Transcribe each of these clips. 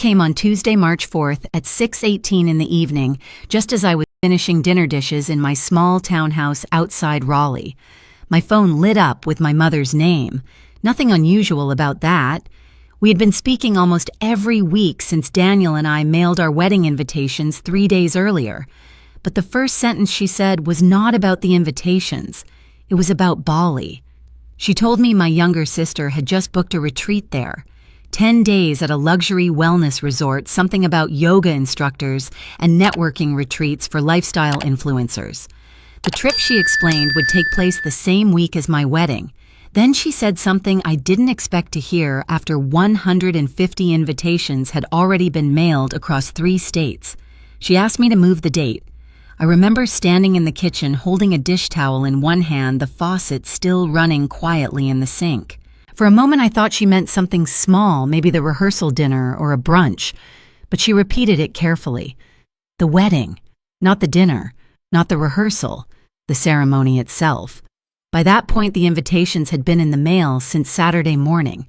came on Tuesday, March 4th at 6:18 in the evening, just as I was finishing dinner dishes in my small townhouse outside Raleigh. My phone lit up with my mother's name. Nothing unusual about that. We had been speaking almost every week since Daniel and I mailed our wedding invitations 3 days earlier. But the first sentence she said was not about the invitations. It was about BALI. She told me my younger sister had just booked a retreat there. 10 days at a luxury wellness resort, something about yoga instructors and networking retreats for lifestyle influencers. The trip, she explained, would take place the same week as my wedding. Then she said something I didn't expect to hear after 150 invitations had already been mailed across 3 states. She asked me to move the date. I remember standing in the kitchen holding a dish towel in one hand, the faucet still running quietly in the sink. For a moment I thought she meant something small, maybe the rehearsal dinner or a brunch, but she repeated it carefully. The wedding, not the dinner, not the rehearsal, the ceremony itself. By that point, the invitations had been in the mail since Saturday morning.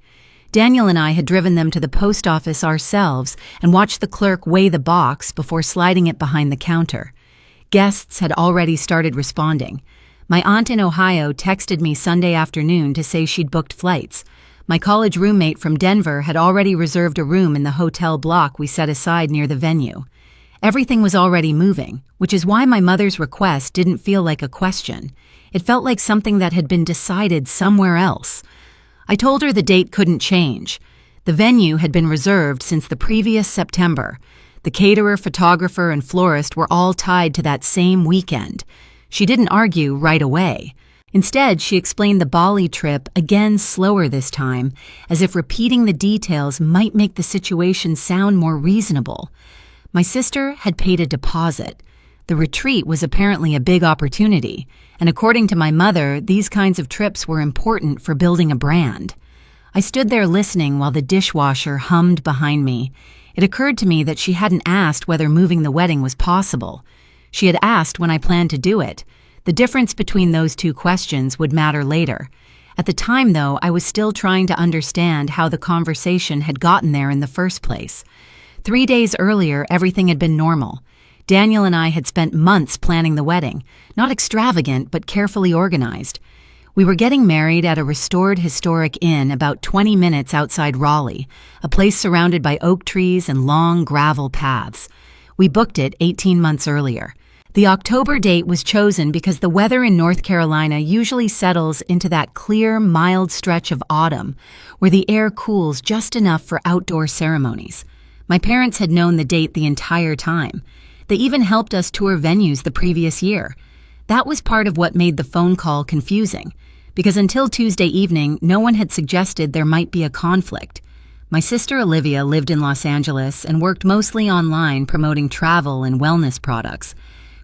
Daniel and I had driven them to the post office ourselves and watched the clerk weigh the box before sliding it behind the counter. Guests had already started responding. My aunt in Ohio texted me Sunday afternoon to say she'd booked flights. My college roommate from Denver had already reserved a room in the hotel block we set aside near the venue. Everything was already moving, which is why my mother's request didn't feel like a question. It felt like something that had been decided somewhere else. I told her the date couldn't change. The venue had been reserved since the previous September. The caterer, photographer, and florist were all tied to that same weekend. She didn't argue right away. Instead, she explained the BALI trip again slower this time, as if repeating the details might make the situation sound more reasonable. My sister had paid a deposit. The retreat was apparently a big opportunity, and according to my mother, these kinds of trips were important for building a brand. I stood there listening while the dishwasher hummed behind me. It occurred to me that she hadn't asked whether moving the wedding was possible. She had asked when I planned to do it. The difference between those 2 questions would matter later. At the time, though, I was still trying to understand how the conversation had gotten there in the first place. 3 days earlier, everything had been normal. Daniel and I had spent months planning the wedding, not extravagant, but carefully organized. We were getting married at a restored historic inn about 20 minutes outside Raleigh, a place surrounded by oak trees and long gravel paths. We booked it 18 months earlier. The October date was chosen because the weather in North Carolina usually settles into that clear, mild stretch of autumn, where the air cools just enough for outdoor ceremonies. My parents had known the date the entire time. They even helped us tour venues the previous year. That was part of what made the phone call confusing, because until Tuesday evening, no one had suggested there might be a conflict. My sister Olivia lived in Los Angeles and worked mostly online promoting travel and wellness products.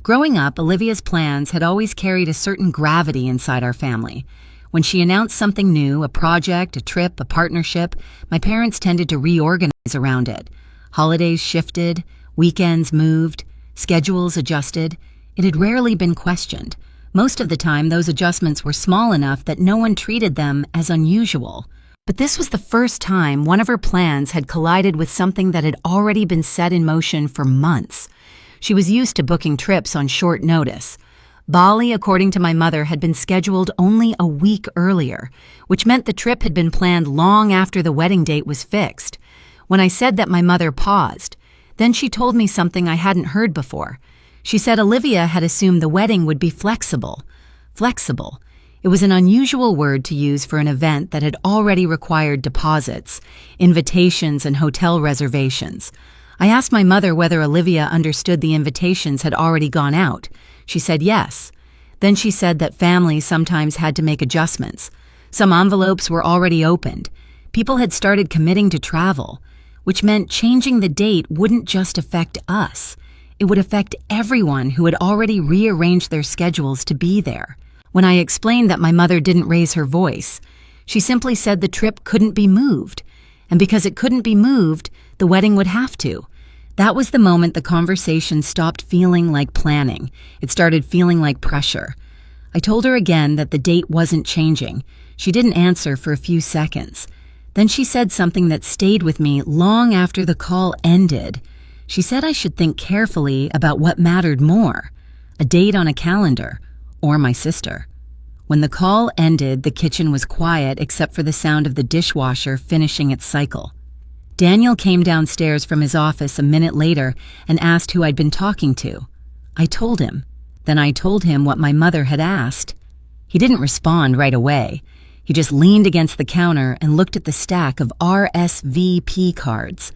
Growing up, Olivia's plans had always carried a certain gravity inside our family. When she announced something new, a project, a trip, a partnership, my parents tended to reorganize around it. Holidays shifted, weekends moved, schedules adjusted. It had rarely been questioned. Most of the time, those adjustments were small enough that no one treated them as unusual. But this was the first time one of her plans had collided with something that had already been set in motion for months. She was used to booking trips on short notice. BALI, according to my mother, had been scheduled only a week earlier, which meant the trip had been planned long after the wedding date was fixed. When I said that, my mother paused. Then she told me something I hadn't heard before. She said Olivia had assumed the wedding would be flexible. Flexible. It was an unusual word to use for an event that had already required deposits, invitations, and hotel reservations. I asked my mother whether Olivia understood the invitations had already gone out. She said yes. Then she said that families sometimes had to make adjustments. Some envelopes were already opened. People had started committing to travel, which meant changing the date wouldn't just affect us. It would affect everyone who had already rearranged their schedules to be there. When I explained that my mother didn't raise her voice, she simply said the trip couldn't be moved, and because it couldn't be moved, the wedding would have to. That was the moment the conversation stopped feeling like planning. It started feeling like pressure. I told her again that the date wasn't changing. She didn't answer for a few seconds. Then she said something that stayed with me long after the call ended. She said I should think carefully about what mattered more, a date on a calendar, or my sister. When the call ended, the kitchen was quiet except for the sound of the dishwasher finishing its cycle. Daniel came downstairs from his office a minute later and asked who I'd been talking to. I told him. Then I told him what my mother had asked. He didn't respond right away. He just leaned against the counter and looked at the stack of RSVP cards.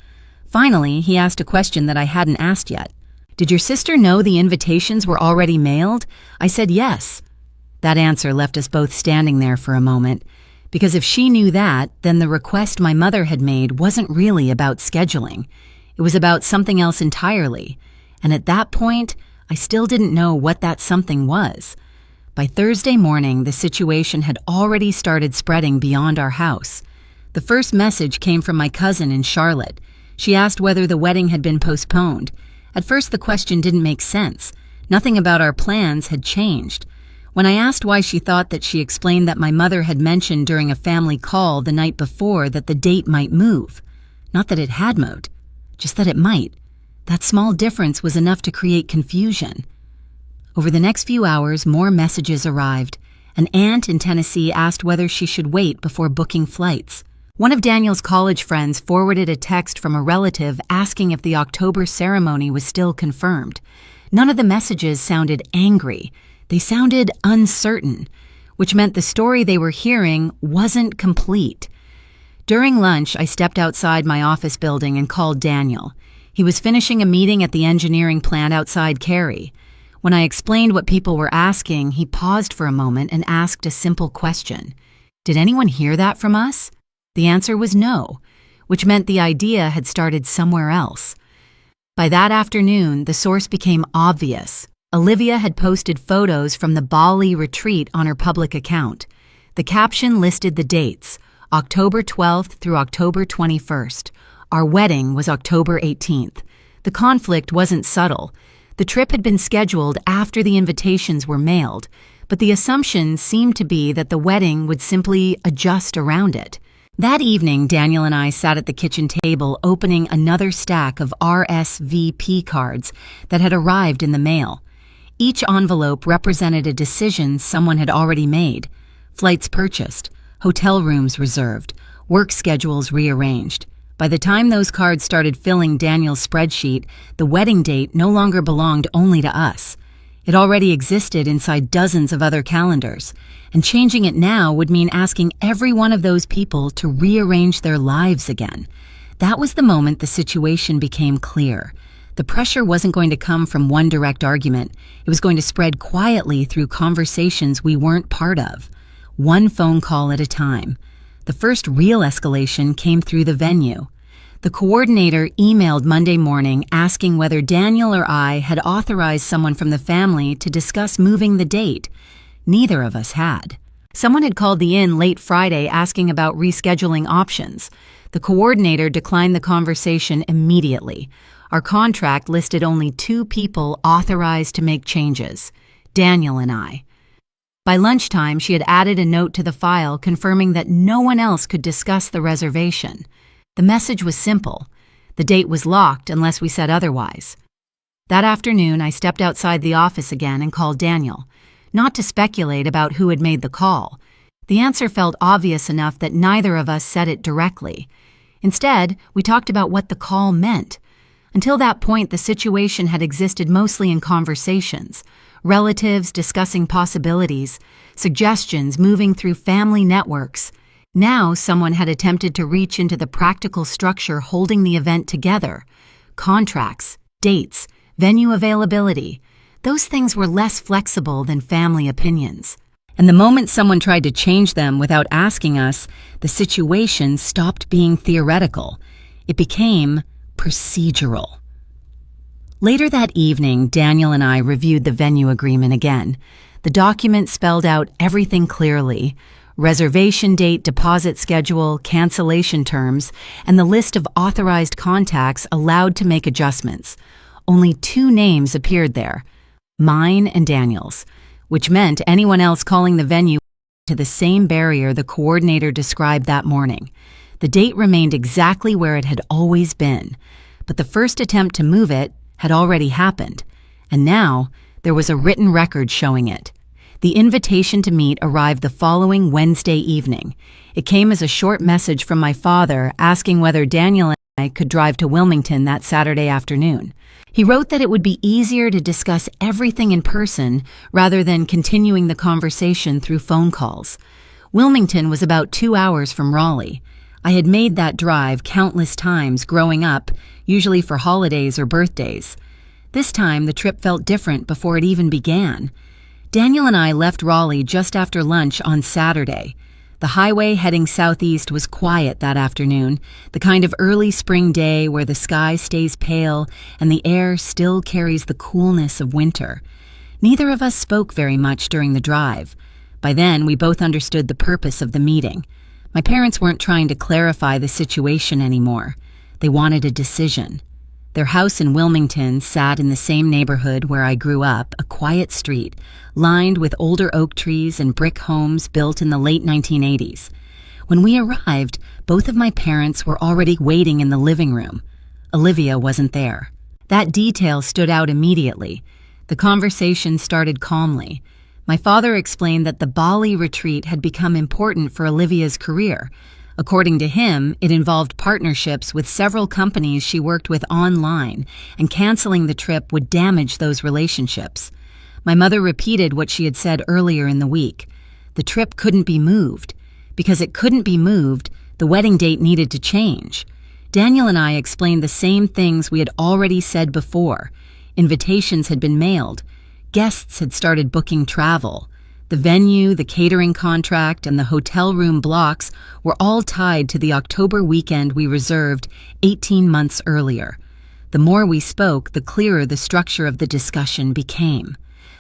Finally, he asked a question that I hadn't asked yet. "Did your sister know the invitations were already mailed?" I said yes. That answer left us both standing there for a moment, because if she knew that, then the request my mother had made wasn't really about scheduling. It was about something else entirely, and at that point, I still didn't know what that something was. By Thursday morning, the situation had already started spreading beyond our house. The first message came from my cousin in Charlotte. She asked whether the wedding had been postponed. At first, the question didn't make sense. Nothing about our plans had changed. When I asked why she thought that, she explained that my mother had mentioned during a family call the night before that the date might move. Not that it had moved, just that it might. That small difference was enough to create confusion. Over the next few hours, more messages arrived. An aunt in Tennessee asked whether she should wait before booking flights. One of Daniel's college friends forwarded a text from a relative asking if the October ceremony was still confirmed. None of the messages sounded angry. They sounded uncertain, which meant the story they were hearing wasn't complete. During lunch, I stepped outside my office building and called Daniel. He was finishing a meeting at the engineering plant outside Cary. When I explained what people were asking, he paused for a moment and asked a simple question. "Did anyone hear that from us?" The answer was no, which meant the idea had started somewhere else. By that afternoon, the source became obvious. Olivia had posted photos from the BALI retreat on her public account. The caption listed the dates, October 12th through October 21st. Our wedding was October 18th. The conflict wasn't subtle. The trip had been scheduled after the invitations were mailed, but the assumption seemed to be that the wedding would simply adjust around it. That evening, Daniel and I sat at the kitchen table opening another stack of RSVP cards that had arrived in the mail. Each envelope represented a decision someone had already made. Flights purchased, hotel rooms reserved, work schedules rearranged. By the time those cards started filling Daniel's spreadsheet, the wedding date no longer belonged only to us. It already existed inside dozens of other calendars, and changing it now would mean asking every one of those people to rearrange their lives again. That was the moment the situation became clear. The pressure wasn't going to come from one direct argument. It was going to spread quietly through conversations we weren't part of, one phone call at a time. The first real escalation came through the venue. The coordinator emailed Monday morning asking whether Daniel or I had authorized someone from the family to discuss moving the date. Neither of us had. Someone had called the inn late Friday asking about rescheduling options. The coordinator declined the conversation immediately. Our contract listed only 2 people authorized to make changes, Daniel and I. By lunchtime, she had added a note to the file confirming that no one else could discuss the reservation. The message was simple. The date was locked unless we said otherwise. That afternoon, I stepped outside the office again and called Daniel, not to speculate about who had made the call. The answer felt obvious enough that neither of us said it directly. Instead, we talked about what the call meant. Until that point, the situation had existed mostly in conversations, relatives discussing possibilities, suggestions moving through family networks. Now someone had attempted to reach into the practical structure holding the event together. Contracts, dates, venue availability. Those things were less flexible than family opinions. And the moment someone tried to change them without asking us, the situation stopped being theoretical. It became procedural. Later that evening, Daniel and I reviewed the venue agreement again. The document spelled out everything clearly: reservation date, deposit schedule, cancellation terms, and the list of authorized contacts allowed to make adjustments. Only 2 names appeared there, mine and Daniel's, which meant anyone else calling the venue to the same barrier the coordinator described that morning. The date remained exactly where it had always been, but the first attempt to move it had already happened, and now there was a written record showing it. The invitation to meet arrived the following Wednesday evening. It came as a short message from my father asking whether Daniel and I could drive to Wilmington that Saturday afternoon. He wrote that it would be easier to discuss everything in person rather than continuing the conversation through phone calls. Wilmington was about 2 hours from Raleigh. I had made that drive countless times growing up, usually for holidays or birthdays. This time, the trip felt different before it even began. Daniel and I left Raleigh just after lunch on Saturday. The highway heading southeast was quiet that afternoon, the kind of early spring day where the sky stays pale and the air still carries the coolness of winter. Neither of us spoke very much during the drive. By then, we both understood the purpose of the meeting. My parents weren't trying to clarify the situation anymore. They wanted a decision. Their house in Wilmington sat in the same neighborhood where I grew up, a quiet street, lined with older oak trees and brick homes built in the late 1980s. When we arrived, both of my parents were already waiting in the living room. Olivia wasn't there. That detail stood out immediately. The conversation started calmly. My father explained that the BALI retreat had become important for Olivia's career. According to him, it involved partnerships with several companies she worked with online, and canceling the trip would damage those relationships. My mother repeated what she had said earlier in the week. The trip couldn't be moved. Because it couldn't be moved, the wedding date needed to change. Daniel and I explained the same things we had already said before. Invitations had been mailed. Guests had started booking travel. The venue, the catering contract, and the hotel room blocks were all tied to the October weekend we reserved 18 months earlier. The more we spoke, the clearer the structure of the discussion became.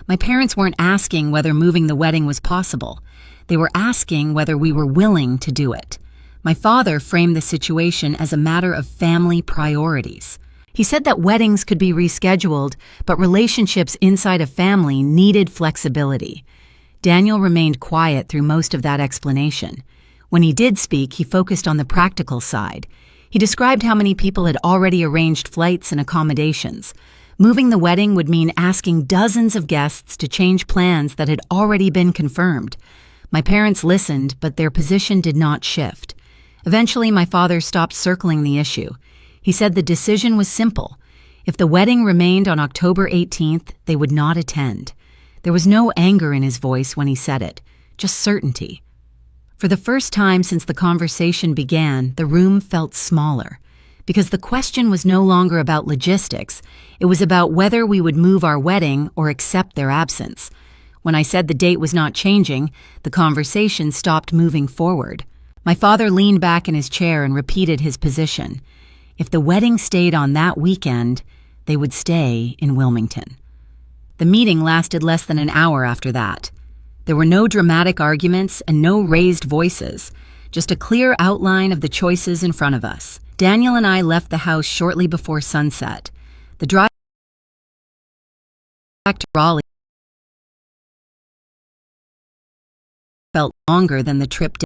My parents weren't asking whether moving the wedding was possible. They were asking whether we were willing to do it. My father framed the situation as a matter of family priorities. He said that weddings could be rescheduled, but relationships inside a family needed flexibility. Daniel remained quiet through most of that explanation. When he did speak, he focused on the practical side. He described how many people had already arranged flights and accommodations. Moving the wedding would mean asking dozens of guests to change plans that had already been confirmed. My parents listened, but their position did not shift. Eventually, my father stopped circling the issue. He said the decision was simple. If the wedding remained on October 18th, they would not attend. There was no anger in his voice when he said it, just certainty. For the first time since the conversation began, the room felt smaller. Because the question was no longer about logistics, it was about whether we would move our wedding or accept their absence. When I said the date was not changing, the conversation stopped moving forward. My father leaned back in his chair and repeated his position. If the wedding stayed on that weekend, they would stay in Wilmington. The meeting lasted less than an hour after that. There were no dramatic arguments and no raised voices, just a clear outline of the choices in front of us. Daniel and I left the house shortly before sunset. The drive back to Raleigh felt longer than the trip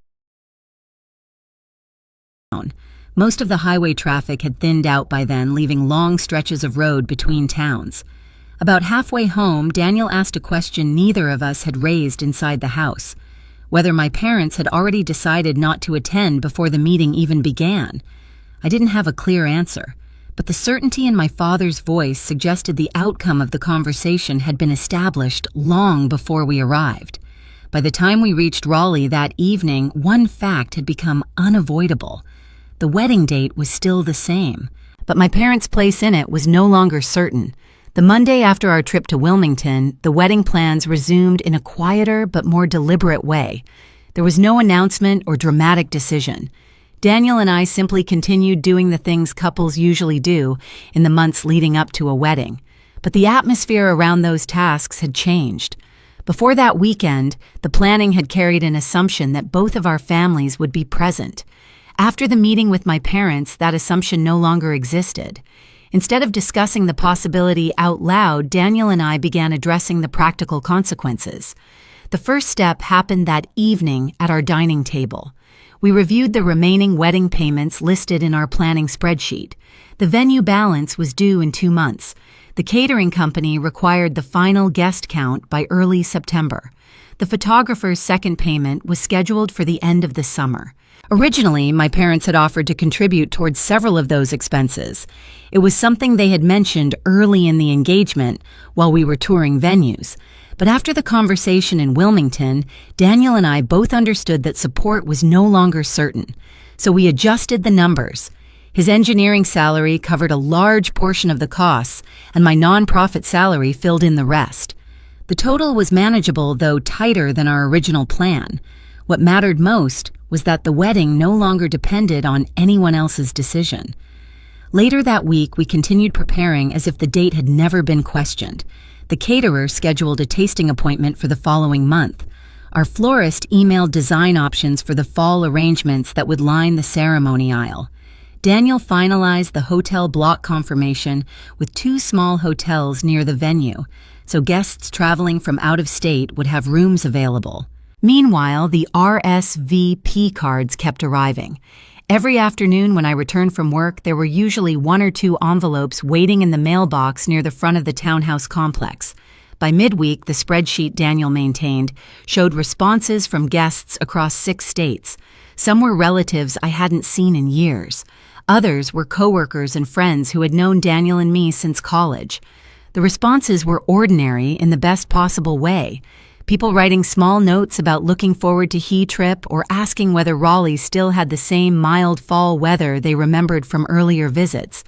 down. Most of the highway traffic had thinned out by then, leaving long stretches of road between towns. About halfway home, Daniel asked a question neither of us had raised inside the house: whether my parents had already decided not to attend before the meeting even began. I didn't have a clear answer, but the certainty in my father's voice suggested the outcome of the conversation had been established long before we arrived. By the time we reached Raleigh that evening, one fact had become unavoidable. The wedding date was still the same, but my parents' place in it was no longer certain. The Monday after our trip to Wilmington, the wedding plans resumed in a quieter but more deliberate way. There was no announcement or dramatic decision. Daniel and I simply continued doing the things couples usually do in the months leading up to a wedding. But the atmosphere around those tasks had changed. Before that weekend, the planning had carried an assumption that both of our families would be present. After the meeting with my parents, that assumption no longer existed. Instead of discussing the possibility out loud, Daniel and I began addressing the practical consequences. The first step happened that evening at our dining table. We reviewed the remaining wedding payments listed in our planning spreadsheet. The venue balance was due in 2 months. The catering company required the final guest count by early September. The photographer's second payment was scheduled for the end of the summer. Originally, my parents had offered to contribute towards several of those expenses. It was something they had mentioned early in the engagement while we were touring venues. But after the conversation in Wilmington, Daniel and I both understood that support was no longer certain. So we adjusted the numbers. His engineering salary covered a large portion of the costs, and my nonprofit salary filled in the rest. The total was manageable, though tighter than our original plan. What mattered most was that the wedding no longer depended on anyone else's decision. Later that week, we continued preparing as if the date had never been questioned. The caterer scheduled a tasting appointment for the following month. Our florist emailed design options for the fall arrangements that would line the ceremony aisle. Daniel finalized the hotel block confirmation with 2 small hotels near the venue, so guests traveling from out of state would have rooms available. Meanwhile, the RSVP cards kept arriving. Every afternoon when I returned from work, there were usually 1 or 2 envelopes waiting in the mailbox near the front of the townhouse complex. By midweek, the spreadsheet Daniel maintained showed responses from guests across 6 states. Some were relatives I hadn't seen in years. Others were coworkers and friends who had known Daniel and me since college. The responses were ordinary in the best possible way. People writing small notes about looking forward to He trip or asking whether Raleigh still had the same mild fall weather they remembered from earlier visits.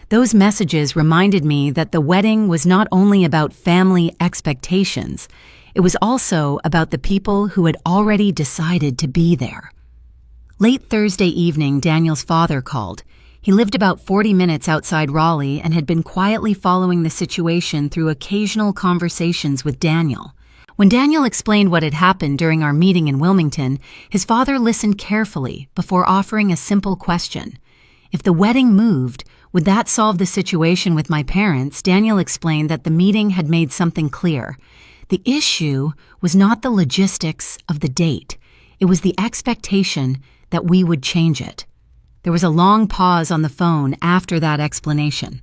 Those messages reminded me that the wedding was not only about family expectations, it was also about the people who had already decided to be there. Late Thursday evening, Daniel's father called. He lived about 40 minutes outside Raleigh and had been quietly following the situation through occasional conversations with Daniel. When Daniel explained what had happened during our meeting in Wilmington, his father listened carefully before offering a simple question. If the wedding moved, would that solve the situation with my parents? Daniel explained that the meeting had made something clear. The issue was not the logistics of the date. It was the expectation that we would change it. There was a long pause on the phone after that explanation.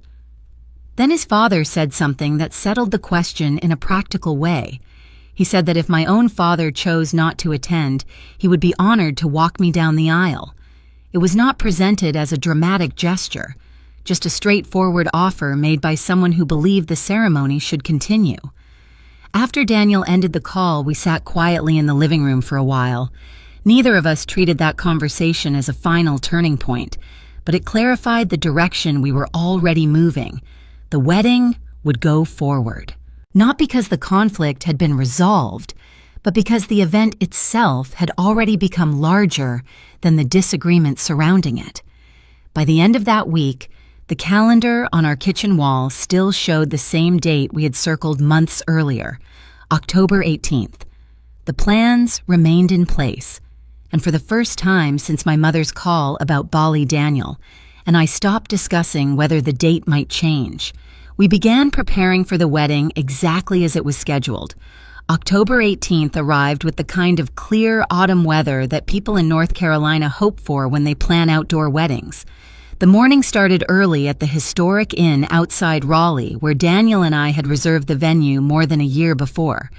Then his father said something that settled the question in a practical way. He said that if my own father chose not to attend, he would be honored to walk me down the aisle. It was not presented as a dramatic gesture, just a straightforward offer made by someone who believed the ceremony should continue. After Daniel ended the call, we sat quietly in the living room for a while. Neither of us treated that conversation as a final turning point, but it clarified the direction we were already moving. The wedding would go forward. Not because the conflict had been resolved, but because the event itself had already become larger than the disagreement surrounding it. By the end of that week, the calendar on our kitchen wall still showed the same date we had circled months earlier, October 18th. The plans remained in place, and for the first time since my mother's call about BALI Daniel, and I stopped discussing whether the date might change. We began preparing for the wedding exactly as it was scheduled. October 18th arrived with the kind of clear autumn weather that people in North Carolina hope for when they plan outdoor weddings. The morning started early at the historic inn outside Raleigh, where Daniel and I had reserved the venue more than a year before.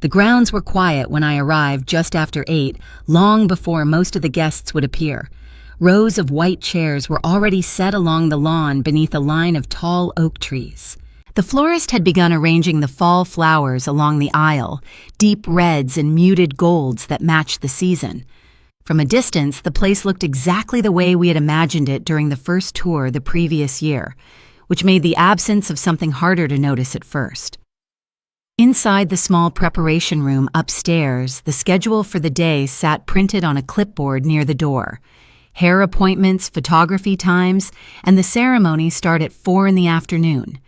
The grounds were quiet when I arrived just after 8, long before most of the guests would appear. Rows of white chairs were already set along the lawn beneath a line of tall oak trees. The florist had begun arranging the fall flowers along the aisle, deep reds and muted golds that matched the season. From a distance, the place looked exactly the way we had imagined it during the first tour the previous year, which made the absence of something harder to notice at first. Inside the small preparation room upstairs, the schedule for the day sat printed on a clipboard near the door. Hair appointments, photography times, and the ceremony start at 4 in the afternoon.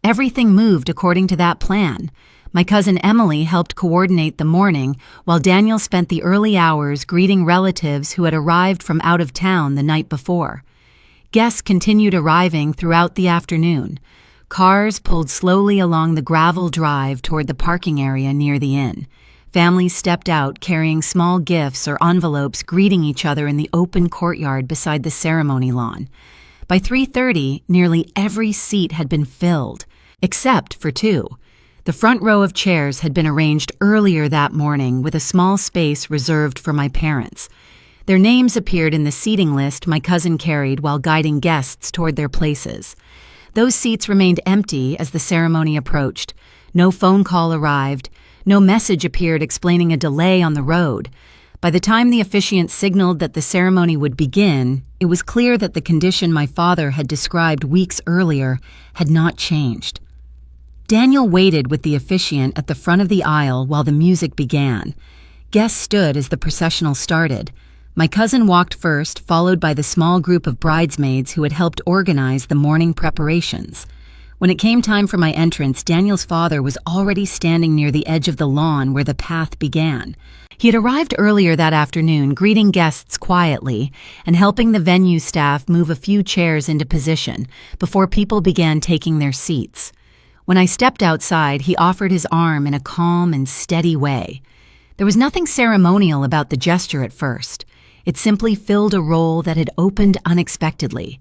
Everything moved according to that plan. My cousin Emily helped coordinate the morning, while Daniel spent the early hours greeting relatives who had arrived from out of town the night before. Guests continued arriving throughout the afternoon. Cars pulled slowly along the gravel drive toward the parking area near the inn. Families stepped out carrying small gifts or envelopes, greeting each other in the open courtyard beside the ceremony lawn. By 3:30, nearly every seat had been filled, except for two. The front row of chairs had been arranged earlier that morning with a small space reserved for my parents. Their names appeared in the seating list my cousin carried while guiding guests toward their places. Those seats remained empty as the ceremony approached. No phone call arrived. No message appeared explaining a delay on the road. By the time the officiant signaled that the ceremony would begin, it was clear that the condition my father had described weeks earlier had not changed. Daniel waited with the officiant at the front of the aisle while the music began. Guests stood as the processional started. My cousin walked first, followed by the small group of bridesmaids who had helped organize the morning preparations. When it came time for my entrance, Daniel's father was already standing near the edge of the lawn where the path began. He had arrived earlier that afternoon, greeting guests quietly and helping the venue staff move a few chairs into position before people began taking their seats. When I stepped outside, he offered his arm in a calm and steady way. There was nothing ceremonial about the gesture at first. It simply filled a role that had opened unexpectedly.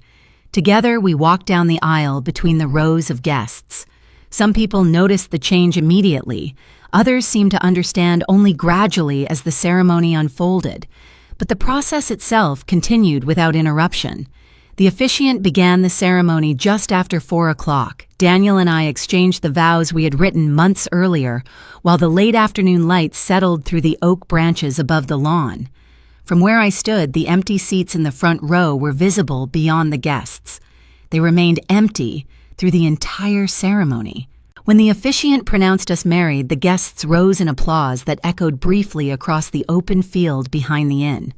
Together, we walked down the aisle between the rows of guests. Some people noticed the change immediately. Others seemed to understand only gradually as the ceremony unfolded. But the process itself continued without interruption. The officiant began the ceremony just after 4 o'clock. Daniel and I exchanged the vows we had written months earlier, while the late afternoon light settled through the oak branches above the lawn. From where I stood, the empty seats in the front row were visible beyond the guests. They remained empty through the entire ceremony. When the officiant pronounced us married, the guests rose in applause that echoed briefly across the open field behind the inn.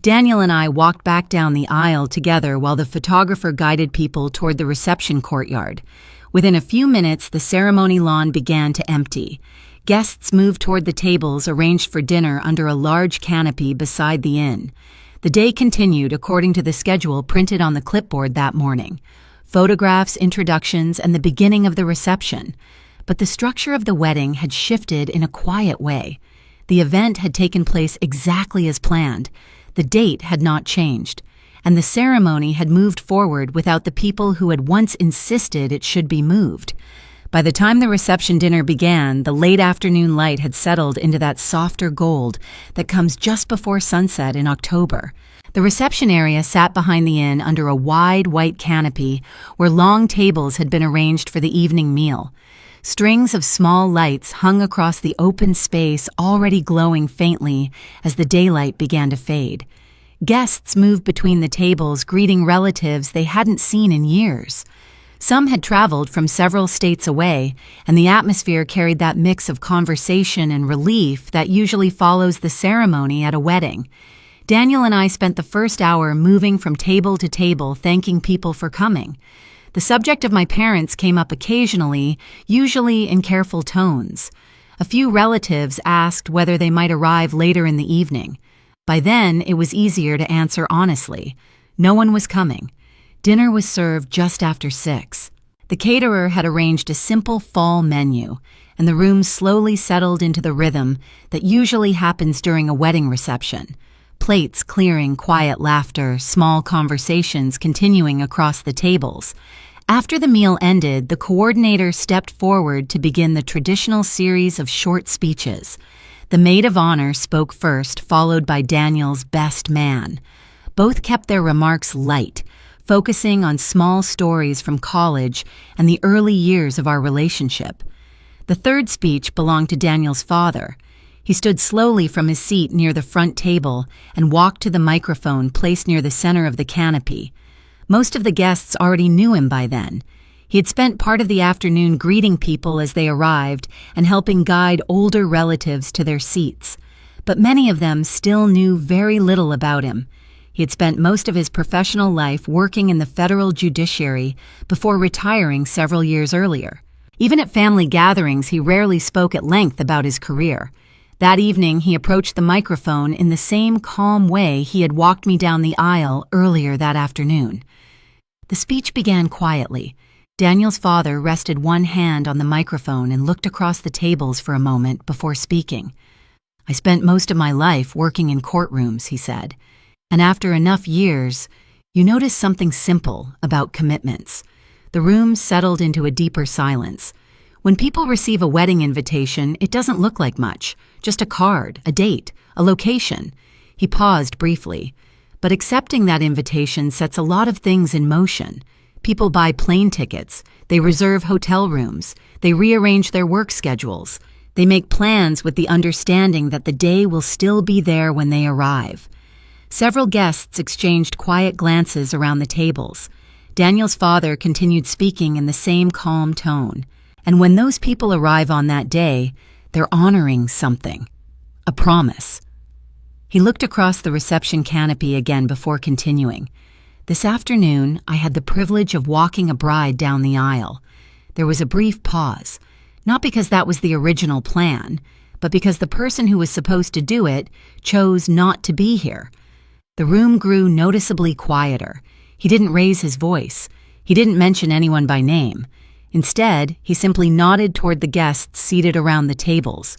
Daniel and I walked back down the aisle together while the photographer guided people toward the reception courtyard. Within a few minutes, the ceremony lawn began to empty. Guests moved toward the tables arranged for dinner under a large canopy beside the inn. The day continued according to the schedule printed on the clipboard that morning. Photographs, introductions, and the beginning of the reception. But the structure of the wedding had shifted in a quiet way. The event had taken place exactly as planned. The date had not changed, and the ceremony had moved forward without the people who had once insisted it should be moved. By the time the reception dinner began, the late afternoon light had settled into that softer gold that comes just before sunset in October. The reception area sat behind the inn under a wide white canopy where long tables had been arranged for the evening meal. Strings of small lights hung across the open space, already glowing faintly as the daylight began to fade. Guests moved between the tables, greeting relatives they hadn't seen in years. Some had traveled from several states away, and the atmosphere carried that mix of conversation and relief that usually follows the ceremony at a wedding. Daniel and I spent the first hour moving from table to table, thanking people for coming. The subject of my parents came up occasionally, usually in careful tones. A few relatives asked whether they might arrive later in the evening. By then, it was easier to answer honestly. No one was coming. Dinner was served just after 6. The caterer had arranged a simple fall menu, and the room slowly settled into the rhythm that usually happens during a wedding reception. Plates clearing, quiet laughter, small conversations continuing across the tables. After the meal ended, the coordinator stepped forward to begin the traditional series of short speeches. The maid of honor spoke first, followed by Daniel's best man. Both kept their remarks light, focusing on small stories from college and the early years of our relationship. The third speech belonged to Daniel's father. He stood slowly from his seat near the front table and walked to the microphone placed near the center of the canopy. Most of the guests already knew him by then. He had spent part of the afternoon greeting people as they arrived and helping guide older relatives to their seats. But many of them still knew very little about him. He had spent most of his professional life working in the federal judiciary before retiring several years earlier. Even at family gatherings, he rarely spoke at length about his career. That evening, he approached the microphone in the same calm way he had walked me down the aisle earlier that afternoon. The speech began quietly. Daniel's father rested one hand on the microphone and looked across the tables for a moment before speaking. "I spent most of my life working in courtrooms," he said. "And after enough years, you notice something simple about commitments." The room settled into a deeper silence. When people receive a wedding invitation, it doesn't look like much. Just a card, a date, a location. He paused briefly. But accepting that invitation sets a lot of things in motion. People buy plane tickets. They reserve hotel rooms. They rearrange their work schedules. They make plans with the understanding that the day will still be there when they arrive. Several guests exchanged quiet glances around the tables. Daniel's father continued speaking in the same calm tone. And when those people arrive on that day, they're honoring something. A promise. He looked across the reception canopy again before continuing. "This afternoon, I had the privilege of walking a bride down the aisle." There was a brief pause, not because that was the original plan, but because the person who was supposed to do it chose not to be here. The room grew noticeably quieter. He didn't raise his voice. He didn't mention anyone by name. Instead, he simply nodded toward the guests seated around the tables.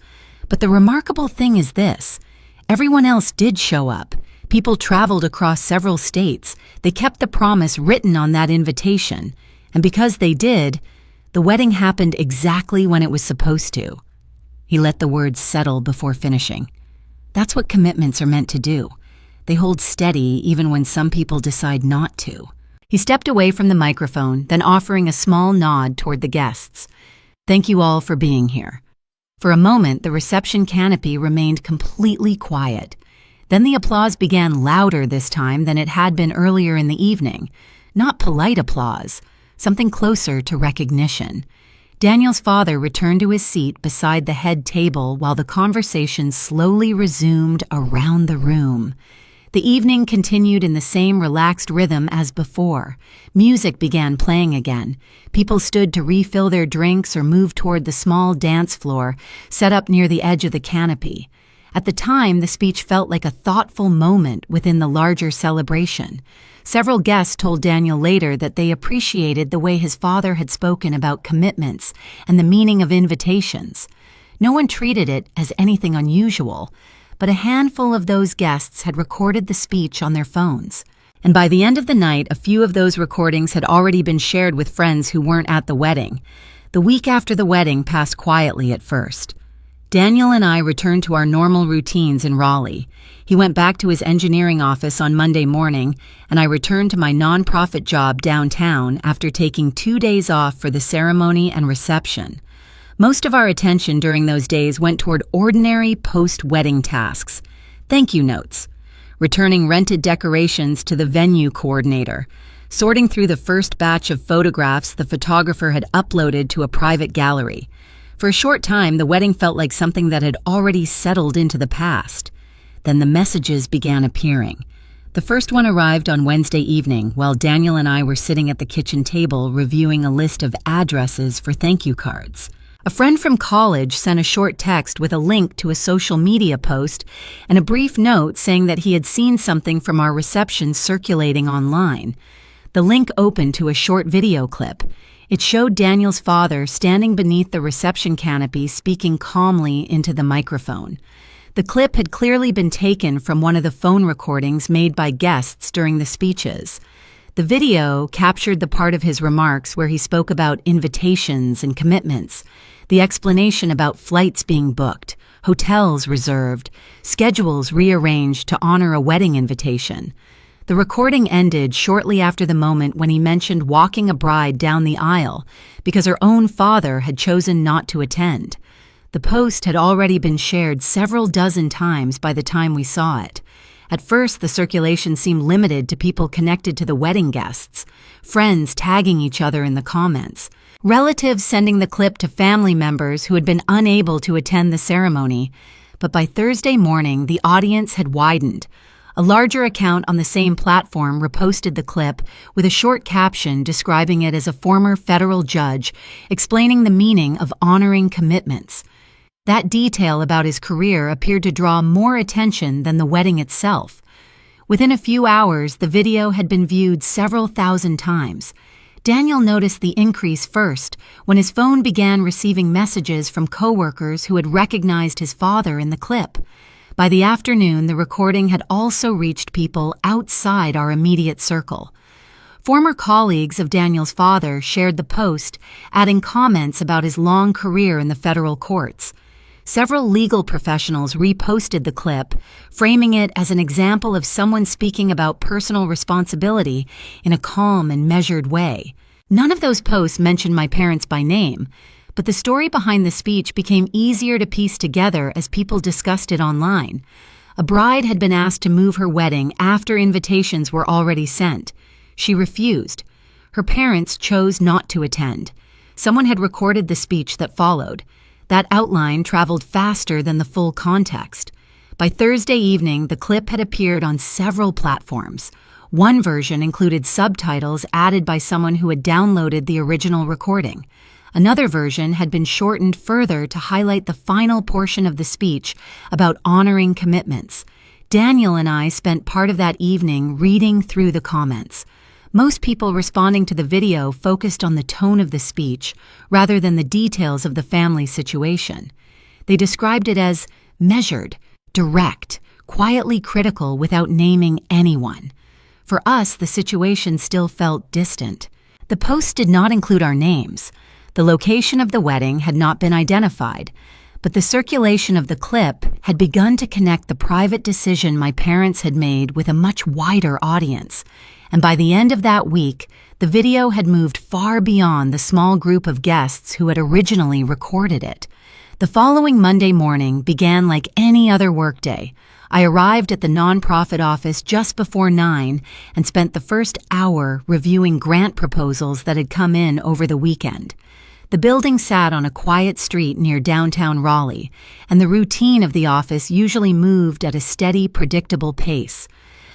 But the remarkable thing is this: everyone else did show up. People traveled across several states. They kept the promise written on that invitation. And because they did, the wedding happened exactly when it was supposed to. He let the words settle before finishing. That's what commitments are meant to do. They hold steady even when some people decide not to. He stepped away from the microphone, then offering a small nod toward the guests. "Thank you all for being here." For a moment, the reception canopy remained completely quiet. Then the applause began louder this time than it had been earlier in the evening. Not polite applause, something closer to recognition. Daniel's father returned to his seat beside the head table while the conversation slowly resumed around the room. The evening continued in the same relaxed rhythm as before. Music began playing again. People stood to refill their drinks or move toward the small dance floor set up near the edge of the canopy. At the time, the speech felt like a thoughtful moment within the larger celebration. Several guests told Daniel later that they appreciated the way his father had spoken about commitments and the meaning of invitations. No one treated it as anything unusual, but a handful of those guests had recorded the speech on their phones. And by the end of the night, a few of those recordings had already been shared with friends who weren't at the wedding. The week after the wedding passed quietly at first. Daniel and I returned to our normal routines in Raleigh. He went back to his engineering office on Monday morning, and I returned to my nonprofit job downtown after taking 2 days off for the ceremony and reception. Most of our attention during those days went toward ordinary post-wedding tasks. Thank you notes, returning rented decorations to the venue coordinator, sorting through the first batch of photographs the photographer had uploaded to a private gallery. For a short time, the wedding felt like something that had already settled into the past. Then the messages began appearing. The first one arrived on Wednesday evening while Daniel and I were sitting at the kitchen table reviewing a list of addresses for thank you cards. A friend from college sent a short text with a link to a social media post and a brief note saying that he had seen something from our reception circulating online. The link opened to a short video clip. It showed Daniel's father standing beneath the reception canopy speaking calmly into the microphone. The clip had clearly been taken from one of the phone recordings made by guests during the speeches. The video captured the part of his remarks where he spoke about invitations and commitments, the explanation about flights being booked, hotels reserved, schedules rearranged to honor a wedding invitation. The recording ended shortly after the moment when he mentioned walking a bride down the aisle because her own father had chosen not to attend. The post had already been shared several dozen times by the time we saw it. At first, the circulation seemed limited to people connected to the wedding guests, friends tagging each other in the comments, relatives sending the clip to family members who had been unable to attend the ceremony. But by Thursday morning, the audience had widened. A larger account on the same platform reposted the clip with a short caption describing it as a former federal judge explaining the meaning of honoring commitments. That detail about his career appeared to draw more attention than the wedding itself. Within a few hours, the video had been viewed several thousand times. Daniel noticed the increase first when his phone began receiving messages from coworkers who had recognized his father in the clip. By the afternoon, the recording had also reached people outside our immediate circle. Former colleagues of Daniel's father shared the post, adding comments about his long career in the federal courts. Several legal professionals reposted the clip, framing it as an example of someone speaking about personal responsibility in a calm and measured way. None of those posts mentioned my parents by name, but the story behind the speech became easier to piece together as people discussed it online. A bride had been asked to move her wedding after invitations were already sent. She refused. Her parents chose not to attend. Someone had recorded the speech that followed. That outline traveled faster than the full context. By Thursday evening, the clip had appeared on several platforms. One version included subtitles added by someone who had downloaded the original recording. Another version had been shortened further to highlight the final portion of the speech about honoring commitments. Daniel and I spent part of that evening reading through the comments. Most people responding to the video focused on the tone of the speech rather than the details of the family situation. They described it as measured, direct, quietly critical without naming anyone. For us, the situation still felt distant. The post did not include our names. The location of the wedding had not been identified, but the circulation of the clip had begun to connect the private decision my parents had made with a much wider audience. And by the end of that week, the video had moved far beyond the small group of guests who had originally recorded it. The following Monday morning began like any other workday. I arrived at the nonprofit office just before 9 and spent the first hour reviewing grant proposals that had come in over the weekend. The building sat on a quiet street near downtown Raleigh, and the routine of the office usually moved at a steady, predictable pace.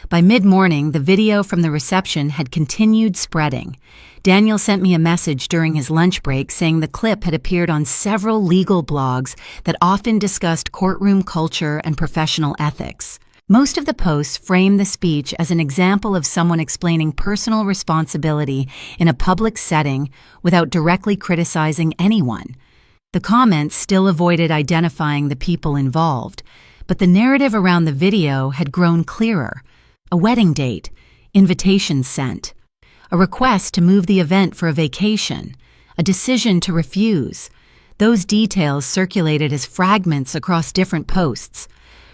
By mid-morning, the video from the reception had continued spreading. Daniel sent me a message during his lunch break saying the clip had appeared on several legal blogs that often discussed courtroom culture and professional ethics. Most of the posts framed the speech as an example of someone explaining personal responsibility in a public setting without directly criticizing anyone. The comments still avoided identifying the people involved, but the narrative around the video had grown clearer. A wedding date, invitations sent, a request to move the event for a vacation, a decision to refuse. Those details circulated as fragments across different posts.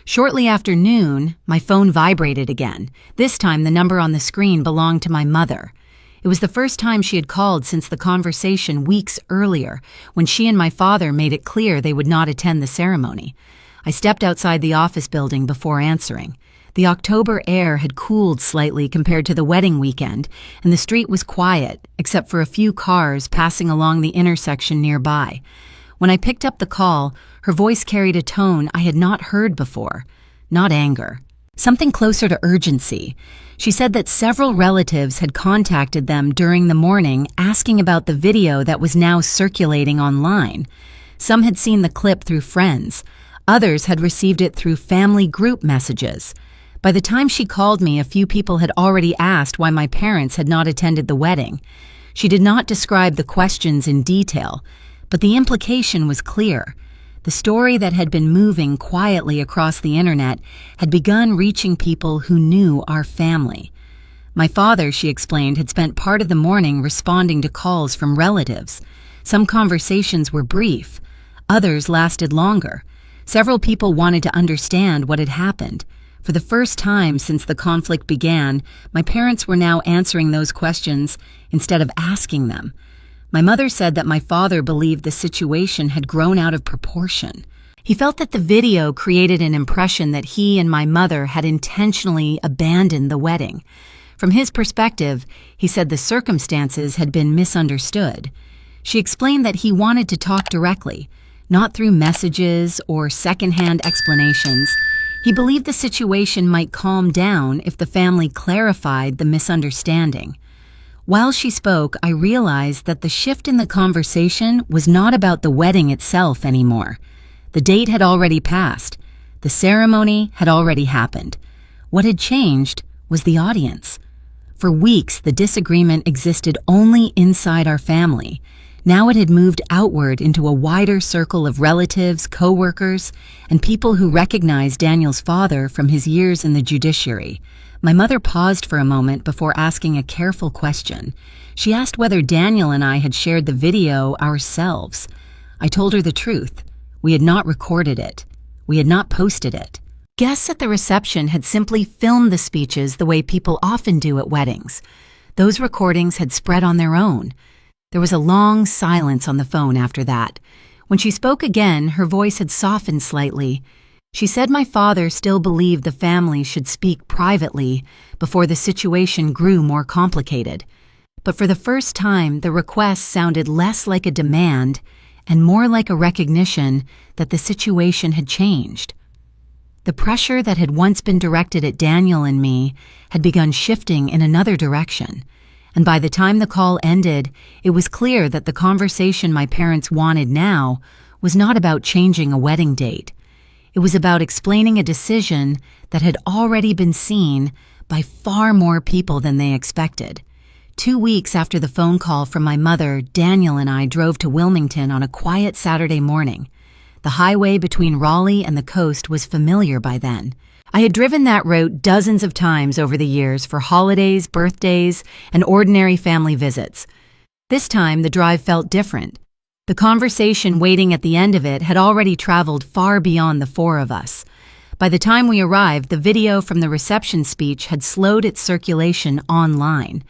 Shortly after noon, my phone vibrated again. This time the number on the screen belonged to my mother. It was the first time she had called since the conversation weeks earlier, when she and my father made it clear they would not attend the ceremony. I stepped outside the office building before answering. The October air had cooled slightly compared to the wedding weekend, and the street was quiet, except for a few cars passing along the intersection nearby. When I picked up the call, her voice carried a tone I had not heard before. Not anger. Something closer to urgency. She said that several relatives had contacted them during the morning asking about the video that was now circulating online. Some had seen the clip through friends. Others had received it through family group messages. By the time she called me, a few people had already asked why my parents had not attended the wedding. She did not describe the questions in detail, but the implication was clear. The story that had been moving quietly across the internet had begun reaching people who knew our family. My father, she explained, had spent part of the morning responding to calls from relatives. Some conversations were brief. Others lasted longer. Several people wanted to understand what had happened. For the first time since the conflict began, my parents were now answering those questions instead of asking them. My mother said that my father believed the situation had grown out of proportion. He felt that the video created an impression that he and my mother had intentionally abandoned the wedding. From his perspective, he said the circumstances had been misunderstood. She explained that he wanted to talk directly, not through messages or secondhand explanations. He believed the situation might calm down if the family clarified the misunderstanding. While she spoke, I realized that the shift in the conversation was not about the wedding itself anymore. The date had already passed. The ceremony had already happened. What had changed was the audience. For weeks, the disagreement existed only inside our family. Now it had moved outward into a wider circle of relatives, co-workers, and people who recognized Daniel's father from his years in the judiciary. My mother paused for a moment before asking a careful question. She asked whether Daniel and I had shared the video ourselves. I told her the truth. We had not recorded it. We had not posted it. Guests at the reception had simply filmed the speeches the way people often do at weddings. Those recordings had spread on their own. There was a long silence on the phone after that. When she spoke again, her voice had softened slightly. She said my father still believed the family should speak privately before the situation grew more complicated. But for the first time, the request sounded less like a demand and more like a recognition that the situation had changed. The pressure that had once been directed at Daniel and me had begun shifting in another direction, and by the time the call ended, it was clear that the conversation my parents wanted now was not about changing a wedding date. It was about explaining a decision that had already been seen by far more people than they expected. 2 weeks after the phone call from my mother, Daniel and I drove to Wilmington on a quiet Saturday morning. The highway between Raleigh and the coast was familiar by then. I had driven that route dozens of times over the years for holidays, birthdays, and ordinary family visits. This time, the drive felt different. The conversation waiting at the end of it had already traveled far beyond the four of us. By the time we arrived, the video from the reception speech had slowed its circulation online.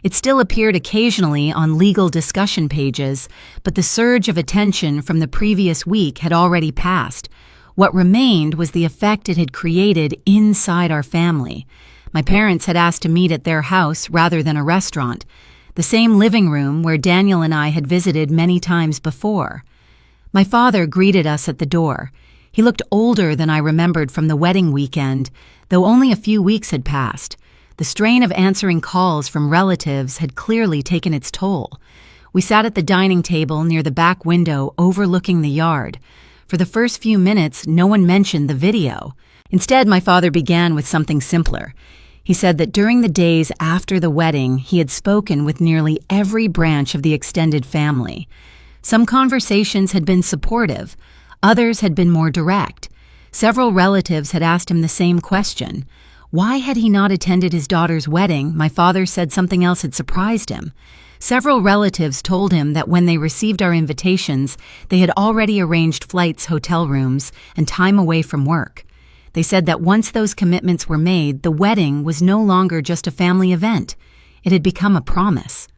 It still appeared occasionally on legal discussion pages, but the surge of attention from the previous week had already passed. What remained was the effect it had created inside our family. My parents had asked to meet at their house rather than a restaurant, the same living room where Daniel and I had visited many times before. My father greeted us at the door. He looked older than I remembered from the wedding weekend, though only a few weeks had passed. The strain of answering calls from relatives had clearly taken its toll. We sat at the dining table near the back window overlooking the yard. For the first few minutes, no one mentioned the video. Instead, my father began with something simpler. He said that during the days after the wedding, he had spoken with nearly every branch of the extended family. Some conversations had been supportive, others had been more direct. Several relatives had asked him the same question. Why had he not attended his daughter's wedding? My father said something else had surprised him. Several relatives told him that when they received our invitations, they had already arranged flights, hotel rooms, and time away from work. They said that once those commitments were made, the wedding was no longer just a family event. It had become a promise.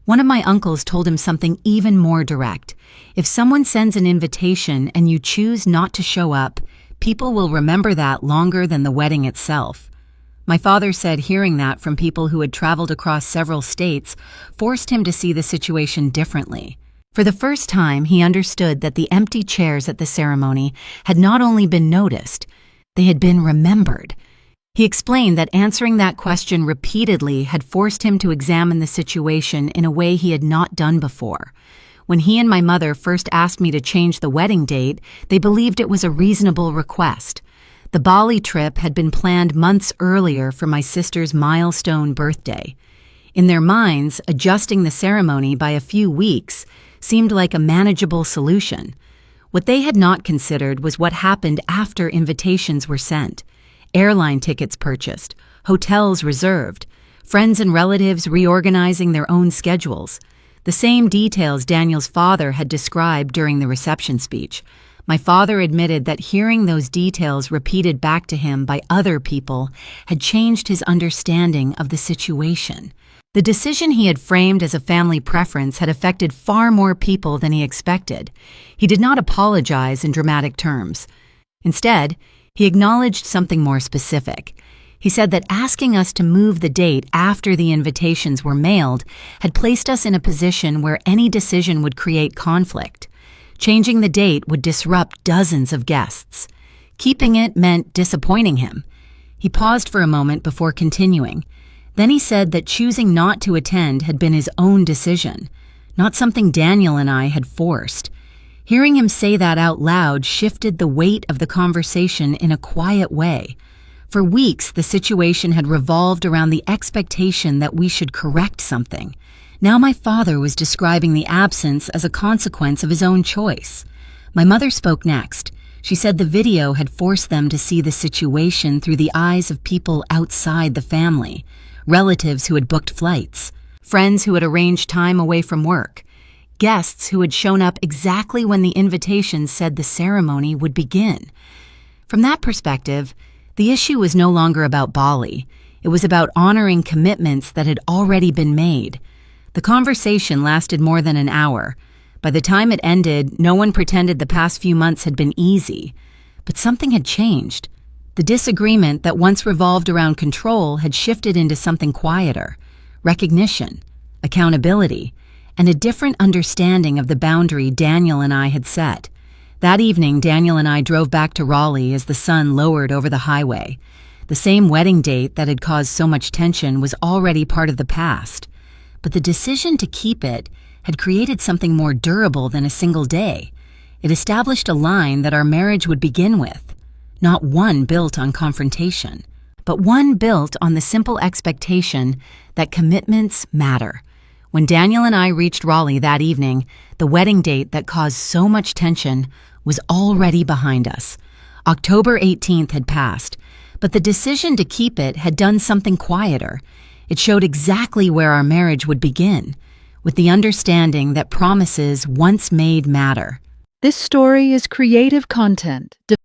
One of my uncles told him something even more direct. If someone sends an invitation and you choose not to show up, people will remember that longer than the wedding itself. My father said hearing that from people who had traveled across several states forced him to see the situation differently. For the first time, he understood that the empty chairs at the ceremony had not only been noticed, they had been remembered. He explained that answering that question repeatedly had forced him to examine the situation in a way he had not done before. When he and my mother first asked me to change the wedding date, they believed it was a reasonable request. The BALI trip had been planned months earlier for my sister's milestone birthday. In their minds, adjusting the ceremony by a few weeks seemed like a manageable solution. What they had not considered was what happened after invitations were sent. Airline tickets purchased, hotels reserved, friends and relatives reorganizing their own schedules. The same details Daniel's father had described during the reception speech. My father admitted that hearing those details repeated back to him by other people had changed his understanding of the situation. The decision he had framed as a family preference had affected far more people than he expected. He did not apologize in dramatic terms. Instead, he acknowledged something more specific. He said that asking us to move the date after the invitations were mailed had placed us in a position where any decision would create conflict. Changing the date would disrupt dozens of guests. Keeping it meant disappointing him. He paused for a moment before continuing. Then he said that choosing not to attend had been his own decision, not something Daniel and I had forced. Hearing him say that out loud shifted the weight of the conversation in a quiet way. For weeks, the situation had revolved around the expectation that we should correct something. Now my father was describing the absence as a consequence of his own choice. My mother spoke next. She said the video had forced them to see the situation through the eyes of people outside the family, relatives who had booked flights, friends who had arranged time away from work, guests who had shown up exactly when the invitation said the ceremony would begin. From that perspective, the issue was no longer about BALI. It was about honoring commitments that had already been made. The conversation lasted more than an hour. By the time it ended, no one pretended the past few months had been easy. But something had changed. The disagreement that once revolved around control had shifted into something quieter: recognition, accountability, and a different understanding of the boundary Daniel and I had set. That evening, Daniel and I drove back to Raleigh as the sun lowered over the highway. The same wedding date that had caused so much tension was already part of the past. But the decision to keep it had created something more durable than a single day. It established a line that our marriage would begin with, not one built on confrontation, but one built on the simple expectation that commitments matter. When Daniel and I reached Raleigh that evening, the wedding date that caused so much tension was already behind us. October 18th had passed, but the decision to keep it had done something quieter. It showed exactly where our marriage would begin, with the understanding that promises once made matter. This story is creative content